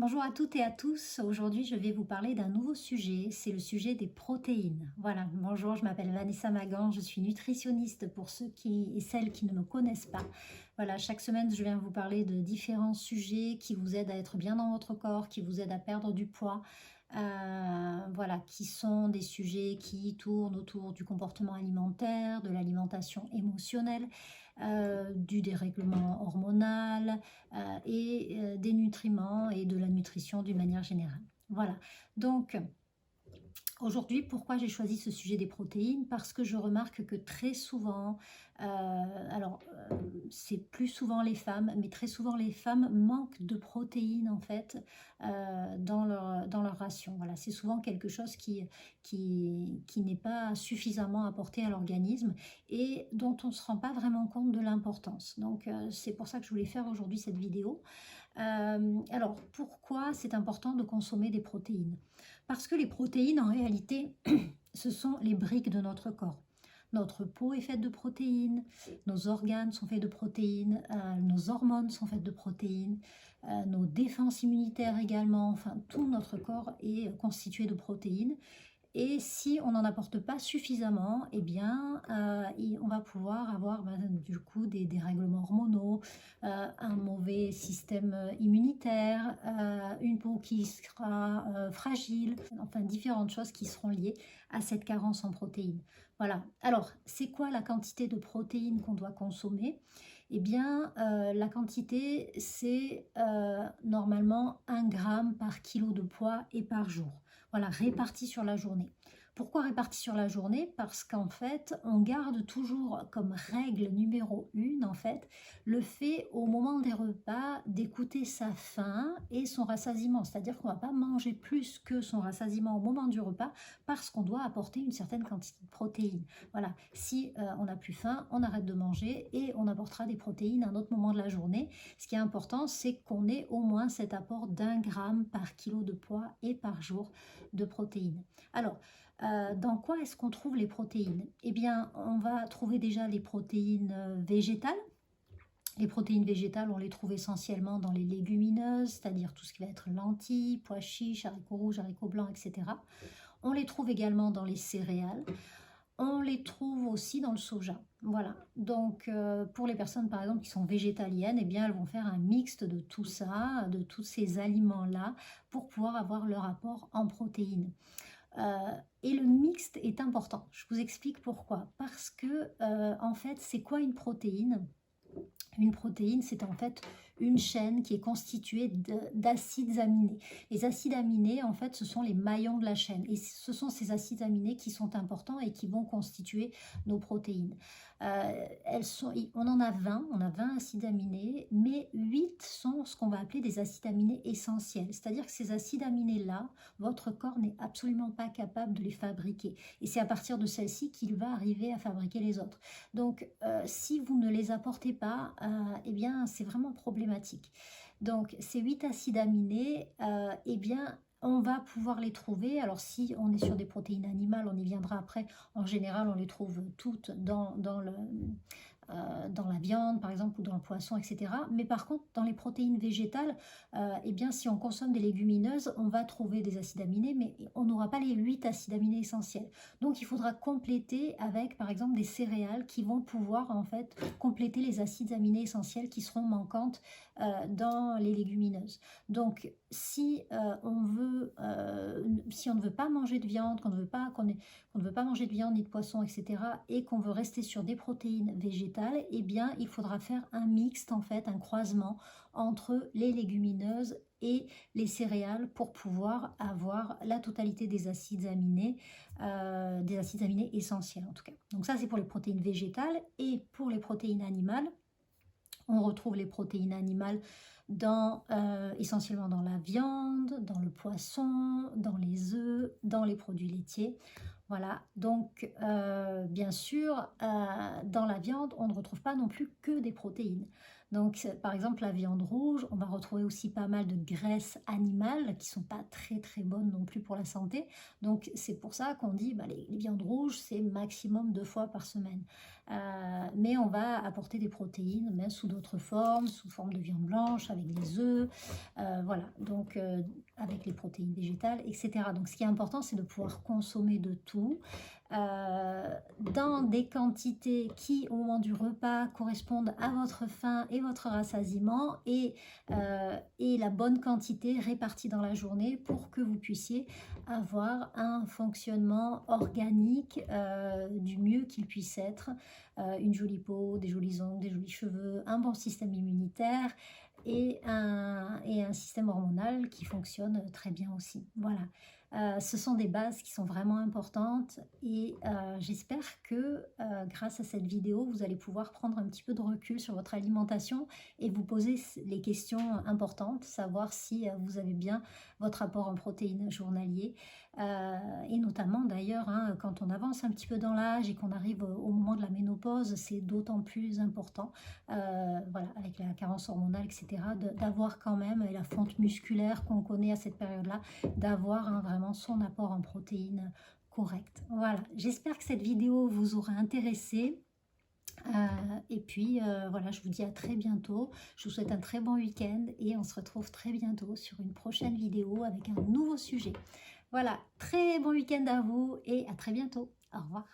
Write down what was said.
Bonjour à toutes et à tous. Aujourd'hui, je vais vous parler d'un nouveau sujet. C'est le sujet des protéines. Voilà. Bonjour, je m'appelle Vanessa Magan. Je suis nutritionniste pour ceux qui et celles qui ne me connaissent pas. Voilà, chaque semaine, je viens vous parler de différents sujets qui vous aident à être bien dans votre corps, qui vous aident à perdre du poids. Voilà, qui sont des sujets qui tournent autour du comportement alimentaire, de l'alimentation émotionnelle, du dérèglement hormonal, et des nutriments et de la nutrition d'une manière générale. Voilà, donc aujourd'hui, pourquoi j'ai choisi ce sujet des protéines? Parce que je remarque que très souvent, c'est plus souvent les femmes, mais très souvent les femmes manquent de protéines en fait dans leur ration. Voilà, c'est souvent quelque chose qui n'est pas suffisamment apporté à l'organisme et dont on ne se rend pas vraiment compte de l'importance. Donc c'est pour ça que je voulais faire aujourd'hui cette vidéo. Alors, pourquoi c'est important de consommer des protéines? Parce que les protéines, en réalité, ce sont les briques de notre corps. Notre peau est faite de protéines, nos organes sont faits de protéines, nos hormones sont faites de protéines, nos défenses immunitaires également, enfin tout notre corps est constitué de protéines. Et si on n'en apporte pas suffisamment, eh bien, on va pouvoir avoir du coup des dérèglements hormonaux, un mauvais système immunitaire, une peau qui sera fragile, enfin différentes choses qui seront liées à cette carence en protéines. Voilà. Alors, c'est quoi la quantité de protéines qu'on doit consommer? Eh bien, la quantité, c'est normalement 1 gramme par kilo de poids et par jour. Voilà, réparti sur la journée. Pourquoi réparti sur la journée? Parce qu'en fait, on garde toujours comme règle numéro 1, en fait, le fait au moment des repas d'écouter sa faim et son rassasiement. C'est-à-dire qu'on ne va pas manger plus que son rassasiement au moment du repas parce qu'on doit apporter une certaine quantité de protéines. Voilà, si on n'a plus faim, on arrête de manger et on apportera des protéines à un autre moment de la journée. Ce qui est important, c'est qu'on ait au moins cet apport d'1 gramme par kilo de poids et par jour de protéines. Alors, dans quoi est-ce qu'on trouve les protéines? Eh bien, on va trouver déjà les protéines végétales. Les protéines végétales, on les trouve essentiellement dans les légumineuses, c'est-à-dire tout ce qui va être lentilles, pois chiches, haricots rouges, haricots blancs, etc. On les trouve également dans les céréales. On les trouve aussi dans le soja. Voilà. Donc, pour les personnes, par exemple, qui sont végétaliennes, eh bien, elles vont faire un mixte de tout ça, de tous ces aliments-là, pour pouvoir avoir leur apport en protéines. Et le mixte est important. Je vous explique pourquoi. Parce que, en fait, c'est quoi une protéine? Une protéine, c'est en fait une chaîne qui est constituée d'acides aminés. Les acides aminés, en fait, ce sont les maillons de la chaîne. Et ce sont ces acides aminés qui sont importants et qui vont constituer nos protéines. On en a 20, on a 20 acides aminés, mais 8 sont ce qu'on va appeler des acides aminés essentiels. C'est-à-dire que ces acides aminés-là, votre corps n'est absolument pas capable de les fabriquer. Et c'est à partir de celles-ci qu'il va arriver à fabriquer les autres. Donc, si vous ne les apportez pas, eh bien, c'est vraiment problématique. Donc, ces 8 acides aminés, eh bien, on va pouvoir les trouver. Alors, si on est sur des protéines animales, on y viendra après. En général, on les trouve toutes dans la viande, par exemple, ou dans le poisson, etc. Mais par contre, dans les protéines végétales, eh bien, si on consomme des légumineuses, on va trouver des acides aminés, mais on n'aura pas les 8 acides aminés essentiels. Donc, il faudra compléter avec, par exemple, des céréales qui vont pouvoir, en fait, compléter les acides aminés essentiels qui seront manquantes dans les légumineuses. Donc, si on ne veut pas manger de viande, qu'on ne veut pas manger de viande ni de poisson, etc., et qu'on veut rester sur des protéines végétales, eh bien, il faudra faire un mixte, en fait, un croisement entre les légumineuses et les céréales pour pouvoir avoir la totalité des acides aminés essentiels en tout cas. Donc ça, c'est pour les protéines végétales. Et pour les protéines animales, on retrouve les protéines animales essentiellement dans la viande, dans le poisson, dans les œufs, dans les produits laitiers. Voilà, donc bien sûr, dans la viande, on ne retrouve pas non plus que des protéines. Donc, par exemple, la viande rouge, on va retrouver aussi pas mal de graisses animales qui sont pas très très bonnes non plus pour la santé. Donc, c'est pour ça qu'on dit bah, les viandes rouges, c'est maximum 2 fois par semaine. Mais on va apporter des protéines, mais sous d'autres formes, sous forme de viande blanche, avec des œufs, voilà, donc avec les protéines végétales, etc. Donc, ce qui est important, c'est de pouvoir consommer de tout dans des quantités qui, au moment du repas, correspondent à votre faim et votre rassasiement et la bonne quantité répartie dans la journée pour que vous puissiez avoir un fonctionnement organique du mieux qu'il puisse être, une jolie peau, des jolis ongles, des jolis cheveux, un bon système immunitaire et un système hormonal qui fonctionne très bien aussi. Voilà. Ce sont des bases qui sont vraiment importantes et j'espère que grâce à cette vidéo, vous allez pouvoir prendre un petit peu de recul sur votre alimentation et vous poser les questions importantes, savoir si vous avez bien votre apport en protéines journalier et notamment d'ailleurs hein, quand on avance un petit peu dans l'âge et qu'on arrive au moment de la ménopause, c'est d'autant plus important, voilà, avec la carence hormonale, etc., d'avoir quand même, et la fonte musculaire qu'on connaît à cette période-là, d'avoir hein, vraiment son apport en protéines correct. Voilà, j'espère que cette vidéo vous aura intéressé. Et puis voilà, je vous dis à très bientôt. Je vous souhaite un très bon week-end et on se retrouve très bientôt sur une prochaine vidéo avec un nouveau sujet. Voilà, très bon week-end à vous et à très bientôt. Au revoir.